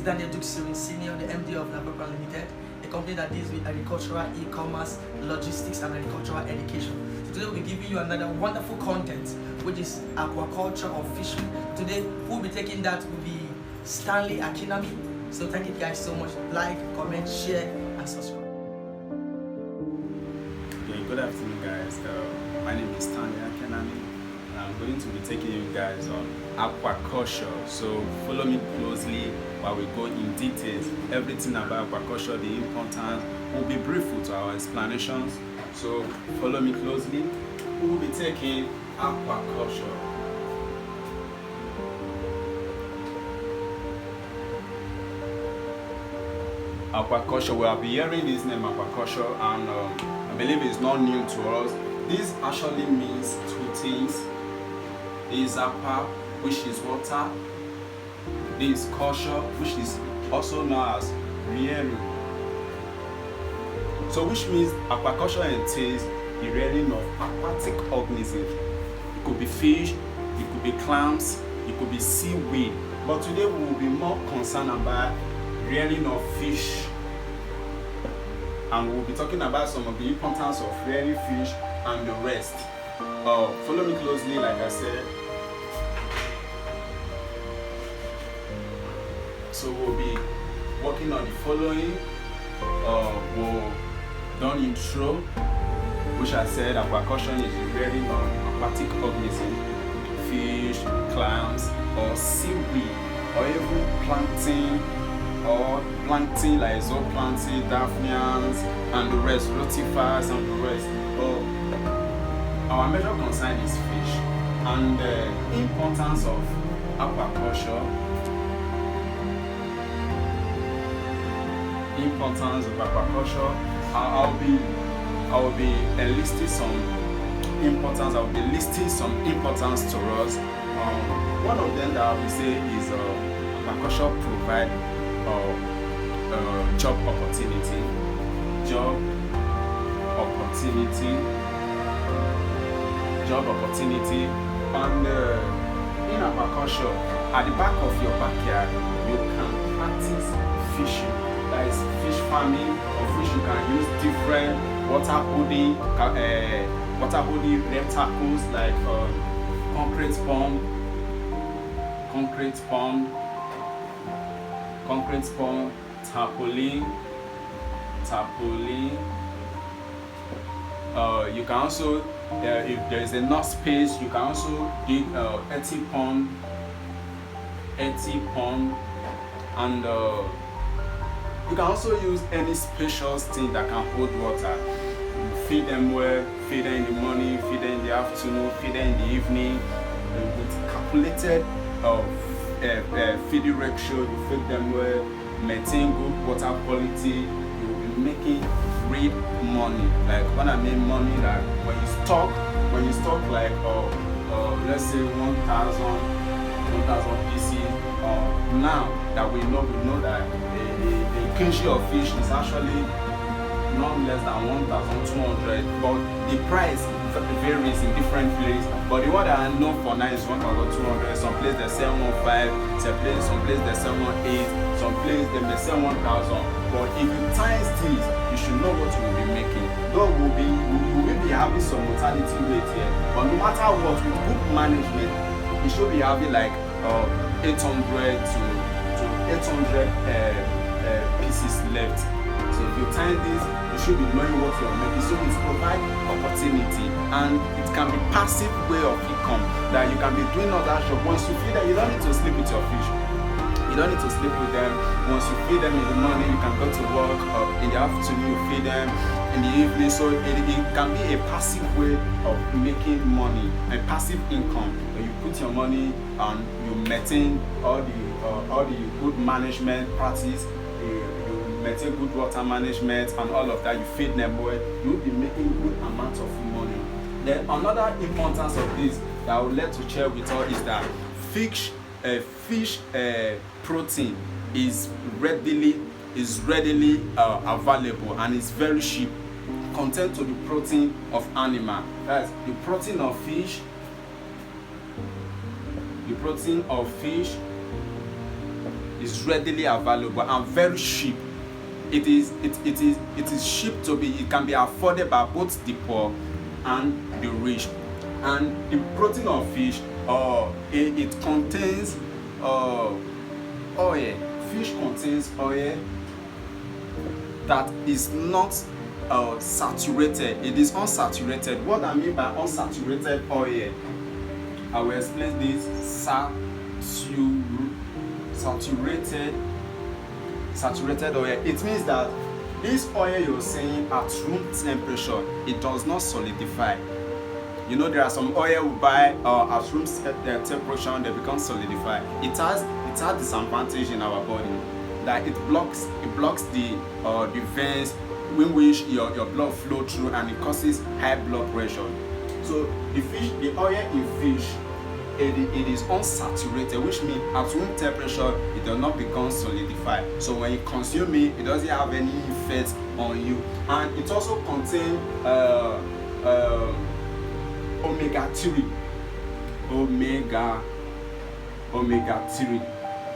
Daniel Duxerin, Senior, the MD of Cropland Limited, a company that deals with agricultural, e-commerce, logistics, and agricultural education. So today we'll be giving you another wonderful content, which is aquaculture or fishing. Today we'll be taking that will be Stanley Akinami. So thank you guys so much. Like, comment, share, and subscribe. Okay, good afternoon, guys. My name is Stanley Akinami, and I'm going to be taking you guys on aquaculture. So follow me closely while we go in details. Everything about aquaculture, the importance. We'll be brief with our explanations. So follow me closely. We'll be taking aquaculture. Aquaculture, we have been hearing this name aquaculture, and I believe it's not new to us. This actually means two things. This is aqua, which is water. This is culture, which is also known as rearing. So which means aquaculture entails the rearing of aquatic organisms. It could be fish, it could be clams, it could be seaweed. But today we will be more concerned about rearing of fish, and we'll be talking about some of the importance of rearing fish and the rest. Follow me closely, like I said. So we'll be working on the following. We'll done intro, which I said aquaculture is the rearing of aquatic organisms, fish, clams, or seaweed, or even plankton like zooplankton, daphnians, and the rest, rotifers and the rest. But our major concern is fish, and the importance of aquaculture. I'll be listing some importance. I'll be listing some importance to us. One of them that I will say is aquaculture provide job opportunity, and in aquaculture, at the back of your backyard, you can practice fishing. That is fish farming, or fish you can use different water holding receptacles like concrete pond, tarpaulin. You can also, if there is enough space, you can also dig 80 pond, and you can also use any spacious thing that can hold water. Feed them well, feed them in the morning, feed them in the afternoon, feed them in the evening. With calculated feeding ratio, you feed them well, maintain good water quality, you will be making great money. Like when I mean money, like when you stock like let's say 1,000 pieces. Now that we know that the kg of fish is actually not less than 1,200, but the price varies in different places. But the one that I know for now is 1,200. Some place they sell 1,500, some place they sell 1,800, some place they may sell 1,000. But if you times this, you should know what you will be making. Though we will be having some mortality rate here, but no matter what, with good management, we should be having like 800 to 800 pieces left. So if you time this, you should be knowing what you are making. So it provides opportunity, and it can be passive way of income that you can be doing all that job. Once you feed them, you don't need to sleep with your fish. You don't need to sleep with them. Once you feed them in the morning, you can go to work. In the afternoon, you feed them. In the evening, so it can be a passive way of making money, a passive income. Where you put your money and you maintain all the good management practice. You maintain good water management and all of that. You feed them well. You'll be making good amount of money. Then another importance of this that I would like to share with all is that fish protein is readily available, and it's very cheap compared to the protein of animal. That's the protein of fish. is readily available and very cheap. It is cheap to be. It can be afforded by both the poor and the rich. And the protein of fish, it contains oil. Fish contains oil that is not saturated. It is unsaturated. What I mean by unsaturated oil, I will explain this. Saturated oil. It means that this oil you're seeing at room temperature, it does not solidify. You know, there are some oil we buy at room temperature and they become solidified. It has disadvantage in our body, that it blocks the veins in which your blood flow through, and it causes high blood pressure. So the oil in fish, it is unsaturated, which means at room temperature it does not become solidified. So when you consume it, it doesn't have any effect on you. And it also contains omega-3. Omega-3.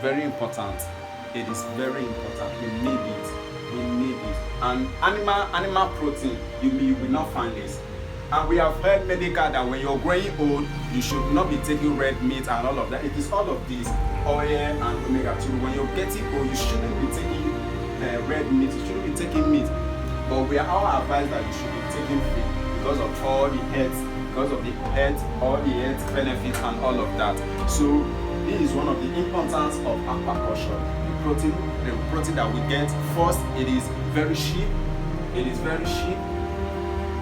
Very important. It is very important. We need it. And animal protein, you will not find this. And we have heard medical that when you're growing old, you should not be taking red meat and all of that. It is all of this, oil and omega-3. When you're getting old, you shouldn't be taking red meat. You shouldn't be taking meat. But we are all advised that you should be taking fish because of all the health benefits and all of that. So this is one of the importance of aquaculture. The protein that we get, first, it is very cheap.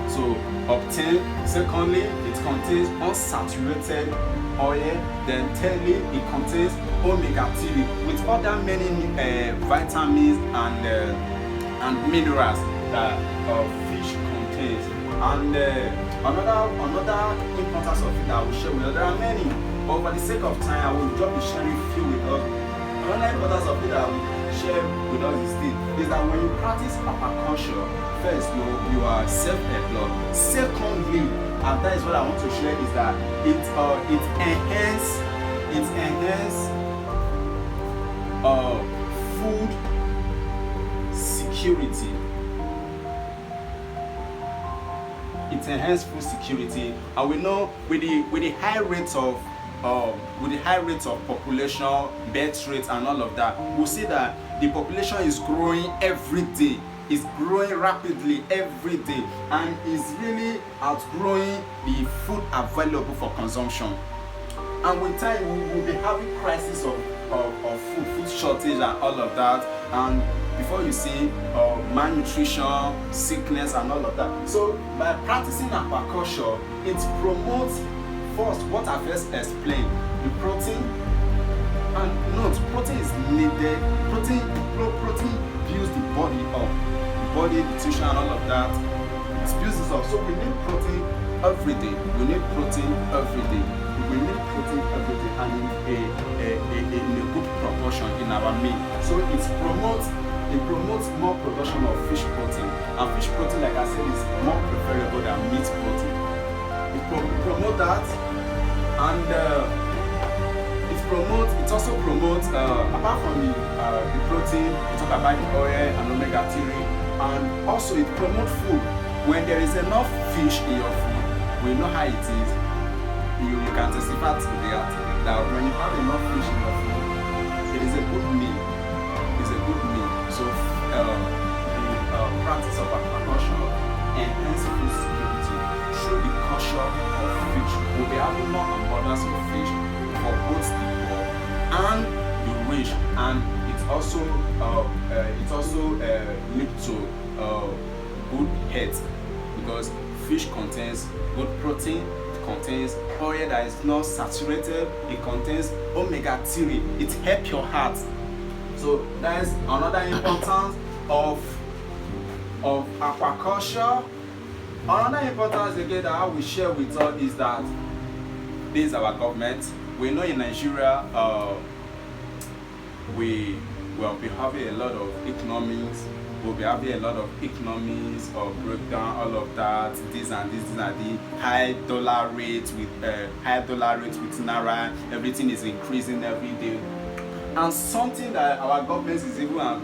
So obtain. Secondly, it contains unsaturated oil. Then thirdly, it contains omega-3 with other many vitamins and minerals that fish contains. And another importance of it that I will share with us, there are many, but for the sake of time, I will just be sharing a few with us. Another importance of it that I will share with us is that when you practice aquaculture, first you are self-employed. Secondly, and that is what I want to share, is that it enhances food security. It enhances food security, and we know with the high rates of population, birth rate, and all of that, we see that the population is growing every day. It's growing rapidly every day, and is really outgrowing the food available for consumption. And with time, we will be having crisis of food shortage and all of that. And before you see malnutrition, sickness, and all of that. So by practicing aquaculture, it promotes first what I first explained, the protein. And note, protein is needed. Protein builds the body up, the body, the tissue, and all of that. It builds us up. So we need protein every day. We need protein every day. We need protein every day, and in a good proportion in our meal. So it promotes more production of fish protein. And fish protein, like I said, is more preferable than meat protein. It promotes that, and it also promotes apart from the protein, we talk about the oil and omega-3, and also it promotes food. When there is enough fish in your food, we know how it is. You can testify to that when you have enough fish in your food, it is a good meal. It's a good meal. So the practice of aquaculture enhances food security through the culture of fish. We'll be having more abundance of fish for both the poor and the rich, and it also leads to good health, because fish contains good protein, it contains oil that is not saturated, it contains omega-3, it helps your heart. So that is another importance of aquaculture. Another importance again that I will share with us is that this is our government. We know in Nigeria we will be having a lot of economics. We'll be having a lot of economics or breakdown, all of that, this and the high dollar rates with naira. Everything is increasing every day. And something that our government is even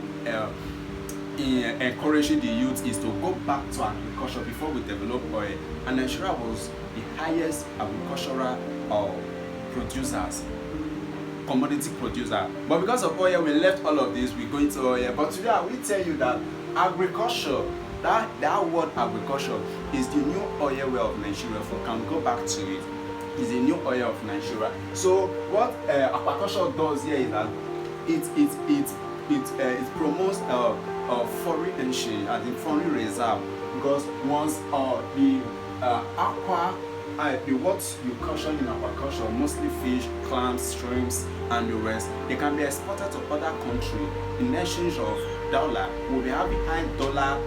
encouraging the youth is to go back to agriculture before we develop oil. And Nigeria was the highest agricultural producers, commodity producer. But because of oil, we left all of this, we go into oil. But today I will tell you that agriculture, that word agriculture is the new oil well of Nigeria. If we can go back to it, is the new oil of Nigeria. So what aquaculture does here is that it promotes foreign exchange and the foreign reserve, because once the what you caution in aquaculture, mostly fish, clams, shrimps, and the rest, they can be exported to other countries in exchange of dollar. We'll be having high dollar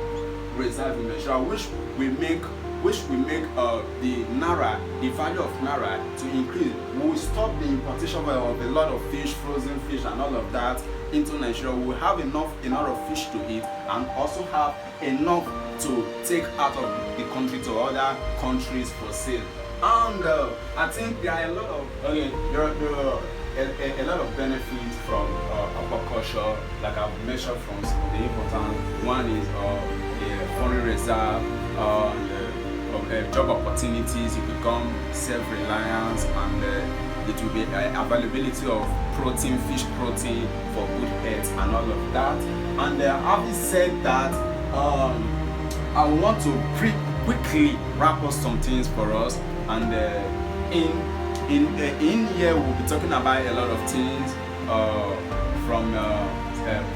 reserve in Nigeria, which we make the naira, the value of naira to increase. We will stop the importation of a lot of fish, frozen fish, and all of that into Nigeria. We will have enough of fish to eat, and also have enough to take out of the country to other countries for sale. And I think there are a lot of a lot of benefits from aquaculture, like I've mentioned from the important one is foreign reserve, job opportunities. You become self-reliant, and it will be availability of protein, fish protein for good health and all of that. And having said that, I want to quickly wrap up some things for us. And in here we'll be talking about a lot of things, from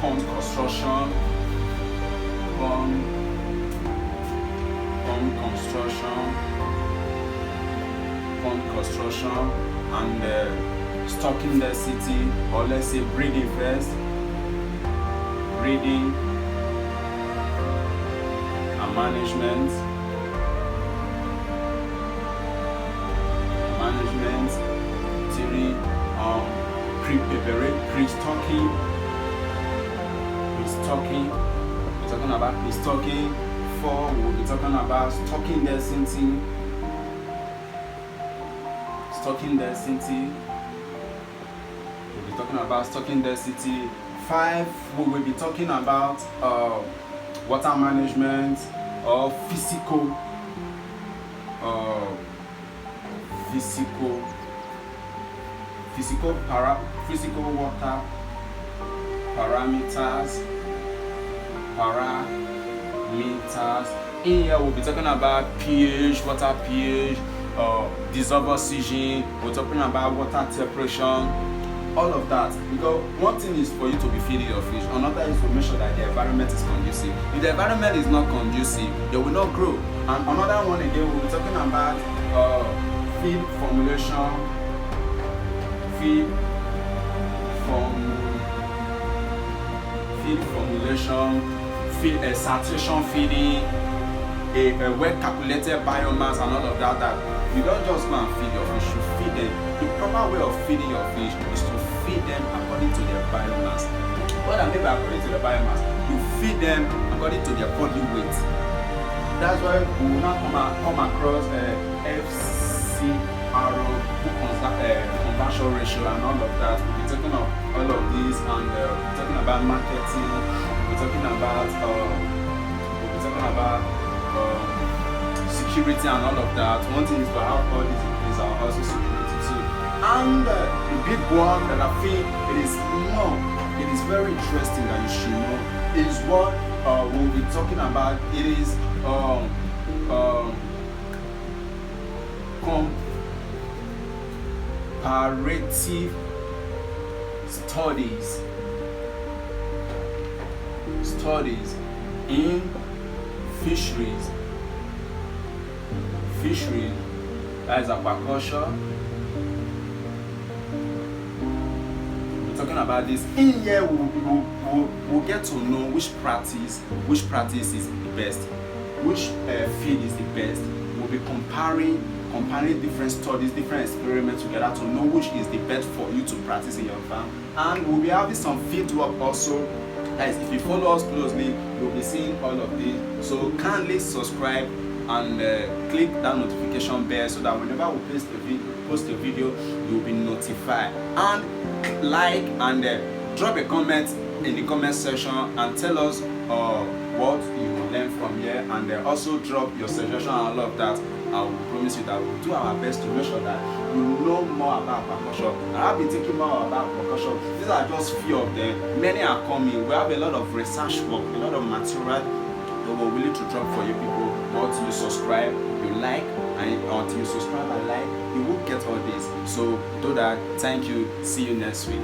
pond construction, and stocking density, or let's say breeding first, breeding and management, theory, pre-stocking, we're talking about pre-stocking. 4, we'll be talking about stocking density. We'll be talking about stocking density. 5, we will be talking about water management, or physical water parameters. In here we'll be talking about pH, water pH, dissolved oxygen. We're talking about water temperature, all of that. Because one thing is for you to be feeding your fish, another is to make sure that the environment is conducive. If the environment is not conducive, they will not grow. And another one again, we'll be talking about feed formulation, saturation feeding, a well calculated biomass, and all of that. That you don't just go and feed your fish, you feed them. The proper way of feeding your fish is to feed them according to their biomass. What I mean by according to their biomass, you feed them according to their body weight. That's why we will now come across FCRO, conversion ratio, and all of that. We'll be talking of all of these, and talking about marketing. We're talking about security and all of that. One thing is to have all these in place, and also security too. And the big one that I feel it is very interesting that you should know is what we'll be talking about. It is comparative studies in fisheries, that is aquaculture. We're talking about this. In here we'll get to know which practice is the best, which feed is the best. We'll be comparing different studies, different experiments together to know which is the best for you to practice in your farm. And we'll be having some field work also. Guys, if you follow us closely, you'll be seeing all of this. So kindly subscribe and click that notification bell so that whenever we post a video, you'll be notified. And like and drop a comment in the comment section and tell us what you learned from here, and then also drop your suggestion and all of that. I will promise you that we'll do our best to make sure that you know more about aquaculture. And I've been thinking more about aquaculture. These are just few of them. Many are coming. We have a lot of research work, a lot of material that we're willing to drop for you people. But you subscribe, you like, and until you subscribe and like, you will get all this. So do that. Thank you. See you next week.